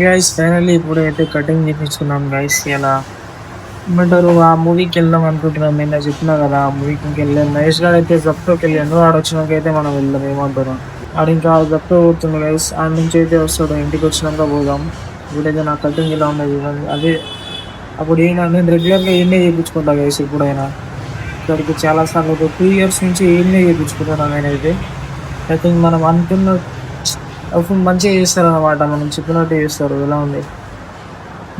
Guys finally ఇప్పుడు అయితే cutting చేయించుకున్నాం guys. ఇలా ఏమంటారు ఆ మూవీకి వెళ్దాం అనుకుంటున్నాం. నిన్న చెప్పినా కదా ఆ మూవీకి ఇంకెళ్ళాం. మహేష్ గారు అయితే జప్టోకి వెళ్ళాను. ఆడ వచ్చినాకైతే మనం వెళ్దాం ఏమంటారు. ఆడ ఇంకా జప్టో పోతుంది గైస్. ఆడ నుంచి అయితే వస్తాడు. ఇంటికి వచ్చినాక పోదాం. ఇప్పుడైతే నా కటింగ్ ఇలా ఉన్నది అదే అప్పుడు నేను రెగ్యులర్గా ఏమే చేయించుకుంటా గైస్. ఇప్పుడైనా ఇక్కడికి చాలా సార్లు 2 years నుంచి ఏమే చేయించుకుంటాను. నేనైతే ఐ థింక్ మనం అనుకున్న అప్పుడు మంచిగా చేస్తారు అన్నమాట. మనం చెప్పినట్టు చేస్తారు. ఎలా ఉంది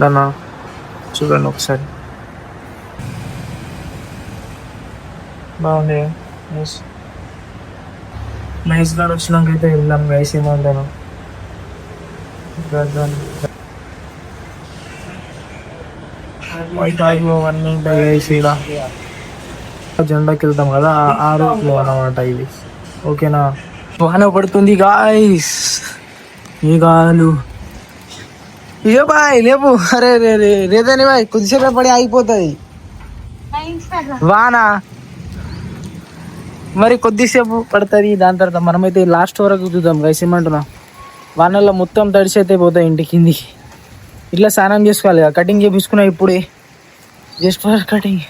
దాన్ని చూడండి ఒకసారి. బాగుంది. మహేష్ గారు వచ్చినాక అయితే వెళ్దాం గైస్. ఏమంటాను అన్నీ ఉంటాయి గైస్. ఇలా జెండాకి వెళ్తాం కదా ఆ రూట్లో అన్నమాట ఇది. ఓకేనా. వాన పడుతుంది గాయస్. ఏ గాలు ఇయో బాయ్ లేపు. అరే రే రే రేదని బాయ్ కొద్దిసేపు పడి ఆగిపోతుంది వాన. మరి కొద్దిసేపు పడుతుంది. దాని తర్వాత మనమైతే లాస్ట్ వరకు చూద్దాం గైస్. ఏమంటున్నా వానల్లో మొత్తం తడిసి అయితే పోతాయి ఇంటి కింది. ఇట్లా స్నానం చేసుకోవాలి. కటింగ్ చేయించుకున్నా ఇప్పుడే. Just for cutting.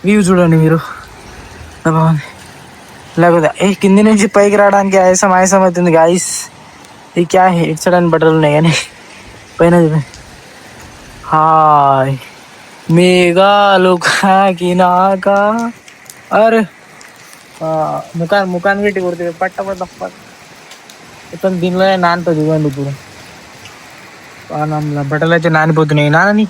వ్యూ చూడండి మీరు. బాగుంది. లేకపోతే కింది నుంచి పైకి రావడానికి ఆయాసం అవుతుంది గాయస్. ఇది క్యా ఇడ్చడానికి బట్టలు ఉన్నాయి కానీ పైన హాయ్ మేఘాలు కాకినాక అరే ముఖాన్ని పెట్టి కొడుతుంది పట్ట మొత్తం దీనిలోనే నానిపోతుంది. ఇవ్వండి ఇప్పుడు బట్టలు అయితే నానిపోతున్నాయి. నాని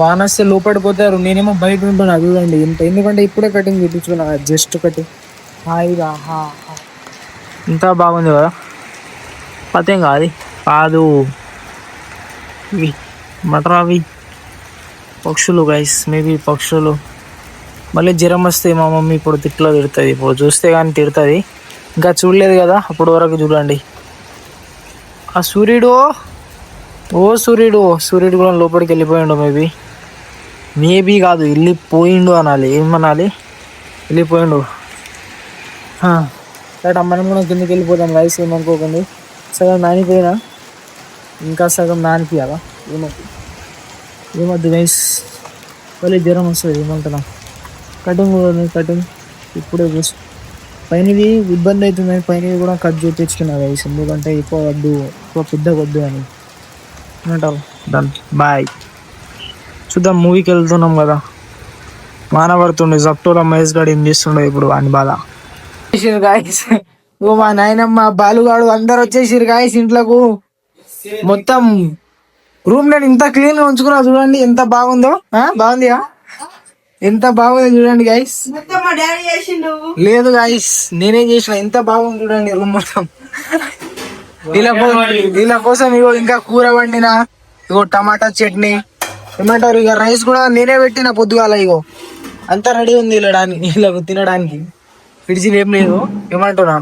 వాన వస్తే లోపడిపోతారు. నేనేమో బయట ఉంటున్నా చూడండి ఇంత. ఎందుకంటే ఇప్పుడే కటింగ్ చూపించుకున్నా జస్ట్ కటింగ్. హాయిగా ఇంత బాగుంది కదా. పతేం కాదు ఇవి మటర్ అవి పక్షులు గైస్. మేబీ పక్షులు. మళ్ళీ జ్వరం వస్తే మా మమ్మీ ఇప్పుడు తిడుతుంది. ఇప్పుడు చూస్తే కానీ తిడుతుంది. ఇంకా చూడలేదు కదా అప్పటి వరకు చూడండి. ఆ సూర్యుడు సూర్యుడు కూడా లోపలికి వెళ్ళిపోయిండు. మేబీ కాదు వెళ్ళిపోయిండు అనాలి. ఏమనాలి వెళ్ళిపోయిండు. రైట్ మనం కూడా కిందకి వెళ్ళిపోతాం గైస్. ఏమనుకోకండి. సగం నానిపోయినా ఇంకా సగం నానిపోయాలా ఏమద్దు గైస్. మళ్ళీ జ్వరం వస్తుంది. ఏమంటున్నా కటింగ్ ఇప్పుడే చూసి పైనవి ఇబ్బంది అవుతుందని పైనవి కూడా కట్ చేయించుకున్నా గైస్. ఎందుకంటే ఎక్కువ పెద్దగా వద్దు అని ఏమంటారు. Done boy. చూద్దాం మూవీకి వెళ్తున్నాం కదా. వాన పడుతుండే. జప్టోలో మహేష్ గారు ఏం చేస్తుండే ఇప్పుడు అని బాధ. గాయస్ మా నాయనమ్మ బాలుగాడు అందరు వచ్చేసారు గాయస్ ఇంట్లోకు. మొత్తం రూమ్ నేను ఇంత క్లీన్ గా ఉంచుకున్నా చూడండి ఎంత బాగుందో. బాగుందిగా ఎంత బాగుందో చూడండి గాయస్. లేదు గాయస్ నేనేం చేసిన ఎంత బాగుంది చూడండి రూమ్ మొత్తం. వీళ్ళ కోసం ఇగో ఇంకా కూర వండిన. ఇగో టమాటా చట్నీ ఏమంటారు. ఇక రైస్ కూడా నేనే పెట్టిన పొద్దుగాల. ఇగో అంతా రెడీ ఉంది వీళ్ళకు తినడానికి. ఫ్రిడ్జిలు ఏం లేదు. ఏమంటున్నా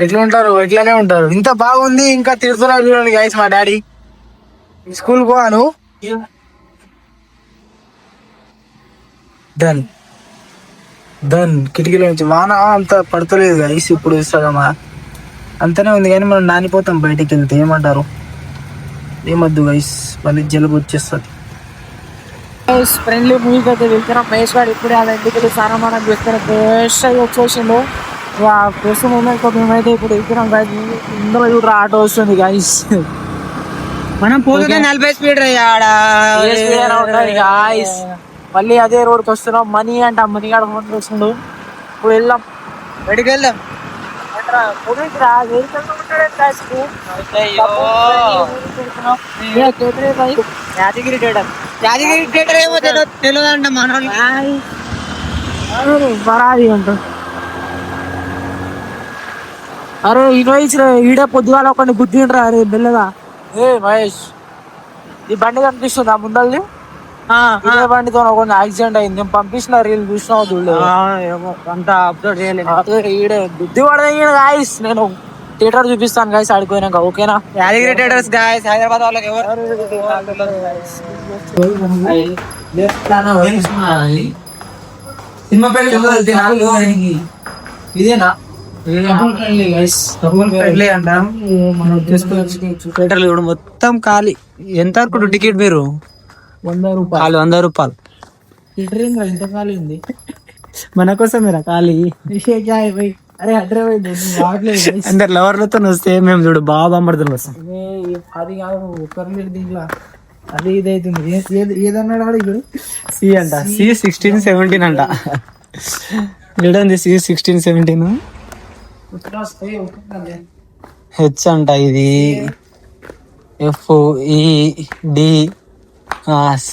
ఎట్లా ఉంటారు ఎట్లానే ఉంటారు. ఇంత బాగుంది ఇంకా తిడుతున్నారు చూడండి గైస్. మా డాడీ స్కూల్ పోను. డన్ కిటికీల నుంచి వాన అంత పడతలేదు గైస్. ఇప్పుడు సగమా అంతనే ఉంది కానీ మనం నానిపోతాం బయటికి వెళ్తే. ఏమంటారు. ఏమద్దు గైస్ మళ్ళీ జలుబు వచ్చేస్తుంది. ఫ్రెండ్లీ మూవీకి అయితే వెళ్తున్నాం. మహేష్ గారు ఇప్పుడే అలా ఇంటికి వెళ్ళి స్నానం చేస్తారు. ఫ్రెష్ అయ్యి వచ్చేసిండు. ఫ్రెష్ మూమెంట్ మేమైతే ఇప్పుడు వెళ్తున్నాం గైస్. ఇందులో చూడరా ఆటో వస్తుంది గైస్. మనం పోతే 40 స్పీడ్ గాయస్. మళ్ళీ అదే రోడ్కి వస్తున్నాం. మనీ గారు ఫోన్ చేస్తుండు. ఇప్పుడు వెళ్దాం. బయటికి వెళ్దాం. యాదగిరి థియేటర్ ఏమో తెలియదంట మన బరాది అంట. అరే ఈడ పొద్దుగాల ఒకటి గుద్దిండ్రా. అరే బెల్లగా మహేష్ ఈ బండి కనిపిస్తుందా ముందల్ని. బండితో ఒక యాక్సిడెంట్ అయింది. నేను పంపించిన రీల్ చూసినావు చూడలేదు. అంతా అప్లోడ్ చేయలేదు. ఈడే బుద్ధి పడదు గాయస్. నేను థియేటర్ చూపిస్తాను గాయస్ ఆడిపోయినాక. ఓకేనా. యాదగిరి థియేటర్స్ గాయస్ హైదరాబాద్ వాళ్ళకి సినిమా పేరు ఇదేనా ఇప్పుడు మొత్తం ఖాళీ. ఎంత అనుకుంటు టికెట్ మీరు? 100 రూపాయలు. 100 రూపాయలు ఇంత ఖాళీ ఉంది. మన కోసం మీరా ఖాళీ. అరే అడ్రే అందరు లవర్లతో వస్తే మేము చూడు బాగా అమ్మడుతున్న వస్తాం. అది కాదు ఒక్కరు లేదు దీంట్లో. అది ఇది అవుతుంది. ఏదన్నాడు వాడు ఇప్పుడు? సి అంట, C16-17 అంట. లేదండి C16-17. హెచ్ అంట, ఇది FED C.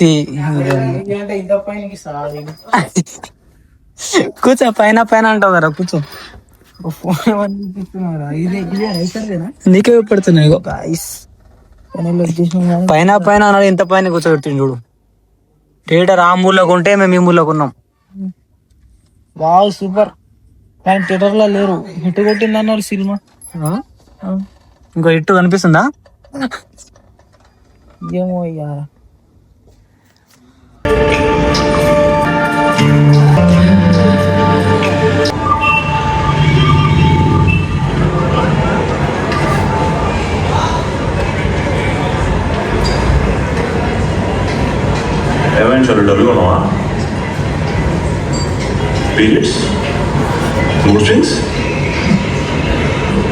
కూర్చో, పైన పైన అంటావు కదా, కూర్చో. నీకే పెడుతున్నాయి పైన పైన అన్నాడు. ఎంత పైన కూర్చోబెట్టిండు చూడు. థియేటర్ ఆ మూలకు ఉంటే మేము ఈ మూలకు ఉన్నాం. Wow super. కానీ థియేటర్ లో లేరు. హిట్ కొట్టింది అన్నారు సినిమా. ఇంకో హిట్ కనిపిస్తుందా? ఏమో అయ్యా. ఏమైనా డల్గా ఉన్నావా? Periods, mood swings.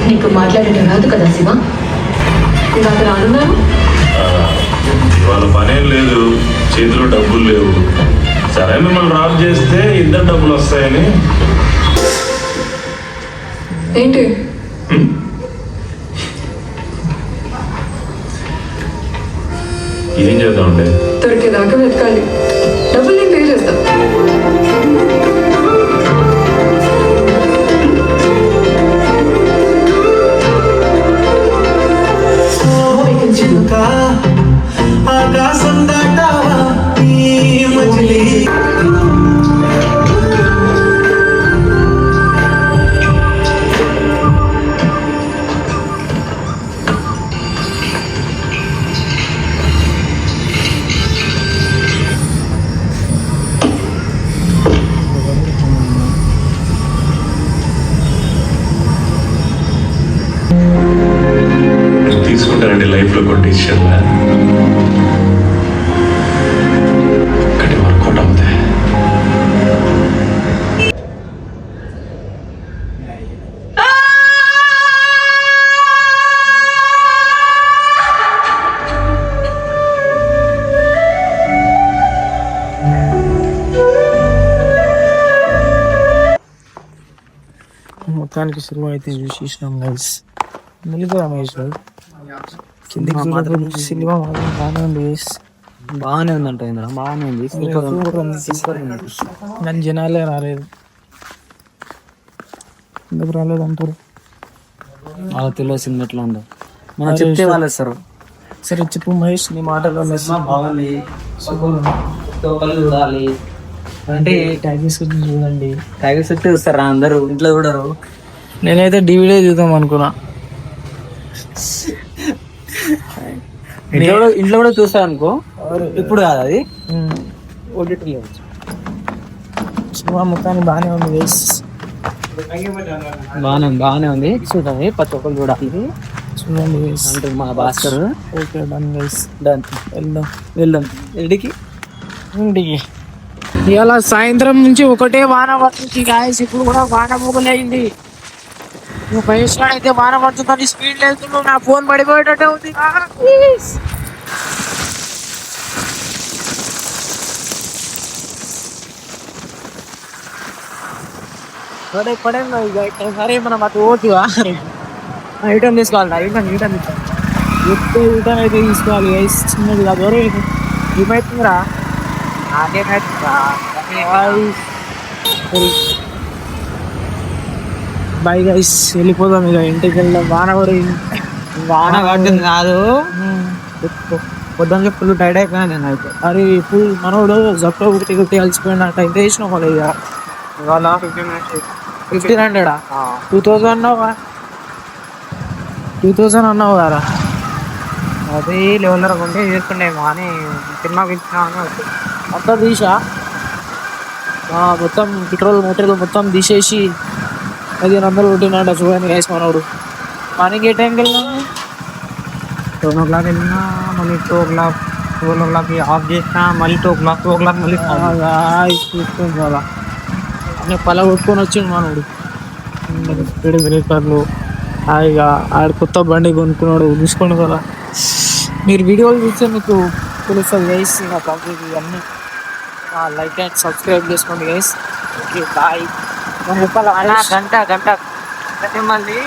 నీకు మాట్లాడటం రాదు కదా శివ? ఇందాక రానున్నాను. వాళ్ళ పనేం లేదు, చేతిలో డబ్బులు లేవు. సరే మిమ్మల్ని డ్రాప్ చేస్తే ఇద్దరు డబ్బులు వస్తాయని. ఏంటి? ఏం చేద్దామండి? దొరికేదాకా వెతకాలి. డబ్బులు నేను పే చేస్తా. ఆకాశం దాటావా మజిలీ. తీసుకుంటానండి లైఫ్లో కొన్ని డిసిషన్లా, కానీ వర్కౌట్ అవుతాయి. మొత్తానికి సినిమా అయితే చూసేసినాం గైస్. వెళ్ళిపోయాం మహేశ్వర్ కిందికి. సినిమా బాగానే ఉంది. బాగానే ఉందంట, బాగానే ఉంది. కానీ జనాలే రాలేదు. ఎందుకు రాలేదు అంటారు? వాళ్ళకి తెలియదు సినిమా ఎట్లా ఉందో. మనం చెప్తే వాళ్ళు వస్తారు. సరే చెప్పు మహేష్, నీ మాటల్లో బాగుంది, చూడాలి అంటే టైగర్స్ గురించి చూడండి. టైగర్ సెట్ చూస్తారా అందరూ? ఇంట్లో చూడరు. నేనైతే డివిడే చూద్దాం అనుకున్నా. ఇంట్లో కూడా చూస్తారు అనుకో. ఇప్పుడు కాదు, అది ఓటీటీలో. సినిమా మొత్తానికి బాగానే ఉంది గైస్. బాగానే ఉంది. చూడండి, ప్రతి ఒక్కరు చూడాలి. చూడండి గైస్ అంటే మా Bhaskar. Okay done guys, done. వెళ్దాం ఇంటికి. ఇవాళ సాయంత్రం నుంచి ఒకటే వాన పడుతుంది గాయస్. ఇప్పుడు కూడా వాన మొగలైంది. మహేష్ అయితే వాన పడుతుందని స్పీడ్ వెళ్తున్నావు. నా ఫోన్ పడిపోయేటట్టే ఉంది. సరే మనం అటు ఓటుగా రిటర్న్ తీసుకోవాలి. రిటర్న్ అయితే తీసుకోవాలి గైస్. చిన్నది కాదు. ఏమవుతుందిరా? బై గైస్, వెళ్ళిపోదాం ఇక ఇంటికి. వెళ్దాం. వాన పడుతుంది కాదు, పొద్దున్న ఫుల్ టైర్డ్ అయిపోయినా నేను అయితే. అరే ఫుల్ మనోడు జప్టో గుట్టి కలిసిపోయినట్టు అయితే వేసిన వాళ్ళు. ఇవాళ 1500 2000 అన్నావు. 2000 అన్నావు కదా. అది లెవెల్ ఉంటే చేసుకుంటేమో అని సినిమాకి ఇచ్చినా అంతా తీసా మొత్తం పెట్రోల్ మెటీరియల్ మొత్తం తీసేసి 1500 కొట్టినాడ చూడండి గైస్ మనోడు. మార్నింగ్ ఏ టైంకి వెళ్ళినాము? 7 o'clock వెళ్ళినా మళ్ళీ 2 o'clock 12 o'clock ఆఫ్ చేసిన మళ్ళీ 2 o'clock మళ్ళీ చూస్తుంది కదా అన్నీ పల కొట్టుకొని వచ్చిండు మనోడు. స్పీడ్ బ్రేకర్లు హాయిగా ఆడ కొత్త బండి కొనుక్కున్నాడు చూసుకోండి కదా. మీరు వీడియోలు చూస్తే మీకు తెలుస్తుంది గైస్. ఇంకా కంప్లీట్ ఇవన్నీ లైక్ అండ్ సబ్స్క్రైబ్ చేసుకోండి గైస్. Okay bye. మనం చెప్పాలా గంట మళ్ళీ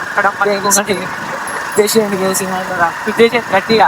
అక్కడ చేసేయండి గైస్. గట్టిగా